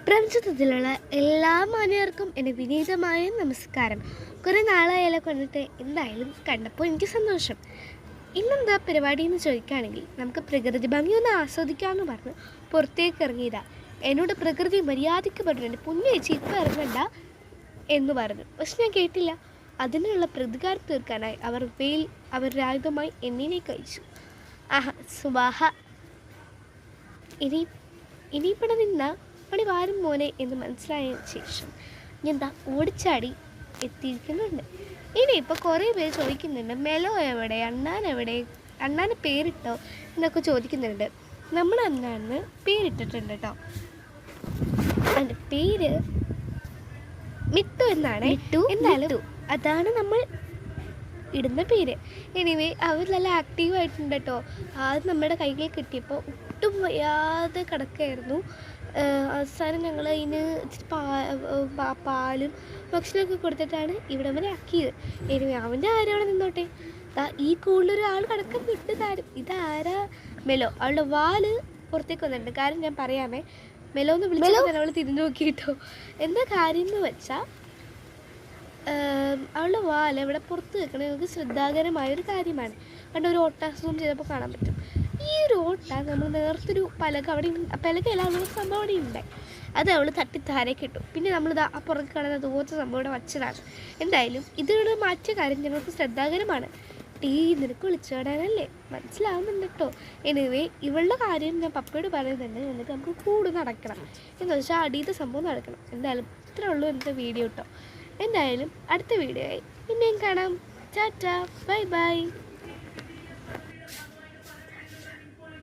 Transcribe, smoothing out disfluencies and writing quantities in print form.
പ്രപഞ്ചത്തിലുള്ള എല്ലാ മാന്യർക്കും എൻ്റെ വിനീതമായ നമസ്കാരം. കുറേ നാളായാലും കണ്ടിട്ട് എന്തായാലും കണ്ടപ്പോൾ എനിക്ക് സന്തോഷം. ഇന്നെന്താ പരിപാടി എന്ന് ചോദിക്കുകയാണെങ്കിൽ നമുക്ക് പ്രകൃതി ഭംഗി ഒന്ന് ആസ്വദിക്കാമെന്ന് പറഞ്ഞ് പുറത്തേക്ക് ഇറങ്ങിയതാ. എന്നോട് പ്രകൃതി മര്യാദയ്ക്ക് പറഞ്ഞിട്ടുണ്ട്, പുണ്യേച്ചി ഇപ്പം ഇറങ്ങണ്ട എന്ന് പറഞ്ഞു. പക്ഷെ ഞാൻ കേട്ടില്ല. അതിനുള്ള പ്രതികാരം തീർക്കാനായി അവരുടെ ആയുധമായി എന്നിലേക്ക് അയച്ചു. സുബാഹ ഇനിയിവിടെ നിന്ന പണി വാരും മോനെ എന്ന് മനസ്സിലായ ശേഷം ഞാൻ ഓടിച്ചാടി എത്തിയിരിക്കുന്നുണ്ട്. ഇനിയിപ്പോൾ കുറേ പേര് ചോദിക്കുന്നുണ്ട്, മെലോ എവിടെ, അണ്ണാന് പേരിട്ടോ എന്നൊക്കെ ചോദിക്കുന്നുണ്ട്. നമ്മൾ അണ്ണാന് പേരിട്ടിട്ടുണ്ട് കേട്ടോ. അതിൻ്റെ പേര് മിട്ടു എന്നാണ്. എന്തായാലും അതാണ് നമ്മൾ ഇടുന്ന പേര്. എനിവേ അവർ നല്ല ആക്റ്റീവായിട്ടുണ്ട് കേട്ടോ. അത് നമ്മുടെ കൈകൾ കിട്ടിയപ്പോൾ ഒട്ടും വയ്യാതെ കിടക്കായിരുന്നു. അവസാനം ഞങ്ങൾ അതിന് ഇച്ചിരി പാലും ഭക്ഷണമൊക്കെ കൊടുത്തിട്ടാണ് ഇവിടെ വരെ ആക്കിയത്. എനിവേ അവൻ്റെ ആരും അവിടെ നിന്നോട്ടെ. ഈ കൂടുതലൊരാൾ കിടക്കാൻ വിട്ട് താരും. ഇതാരാ? മെലോ. അവളുടെ വാല് പുറത്തേക്ക് വന്നിട്ടുണ്ട്. കാര്യം ഞാൻ പറയാമേ. മെലോ എന്ന് വിളിച്ചാൽ അവൾ തിരിഞ്ഞു നോക്കിയിട്ടോ. എന്താ കാര്യം എന്ന് വെച്ചാൽ അവളുടെ വാല് ഇവിടെ പുറത്ത് വെക്കണത് നമുക്ക് ശ്രദ്ധാകരമായൊരു കാര്യമാണ്. കാരണം ഒരു ഓട്ട സൂം ചെയ്തപ്പോൾ കാണാൻ പറ്റും. ഈ ഒരു ഓട്ട നമ്മൾ നേർത്തൊരു പലകയല്ല ഒരു സംഭവം അവിടെ ഉണ്ടായി. അത് അവൾ തട്ടി താരേക്ക് ഇട്ടു. പിന്നെ നമ്മളിത് ആ പുറത്ത് കാണുന്ന ദൂരത്തെ സംഭവം ഇവിടെ വച്ചതാണ്. എന്തായാലും ഇതിനോട് മാറ്റിയ കാര്യം ഞങ്ങൾക്ക് ശ്രദ്ധാകരമാണ്. നിനക്ക് വിളിച്ചുവിടാനല്ലേ? മനസ്സിലാവുന്നുണ്ട് കേട്ടോ. എനിവേ ഇവളുടെ കാര്യം ഞാൻ പപ്പയോട് പറയുന്നുണ്ട്. എന്നിട്ട് നമുക്ക് കൂടെ നടക്കണം എന്ന് വെച്ചാൽ അടിയത്തെ സംഭവം നടക്കണം. എന്തായാലും ഇത്രേ ഉള്ളൂ ഇന്നത്തെ വീഡിയോ കേട്ടോ. എന്തായാലും അടുത്ത വീഡിയോ ആയി പിന്നെയും കാണാം. Tata, bye bye.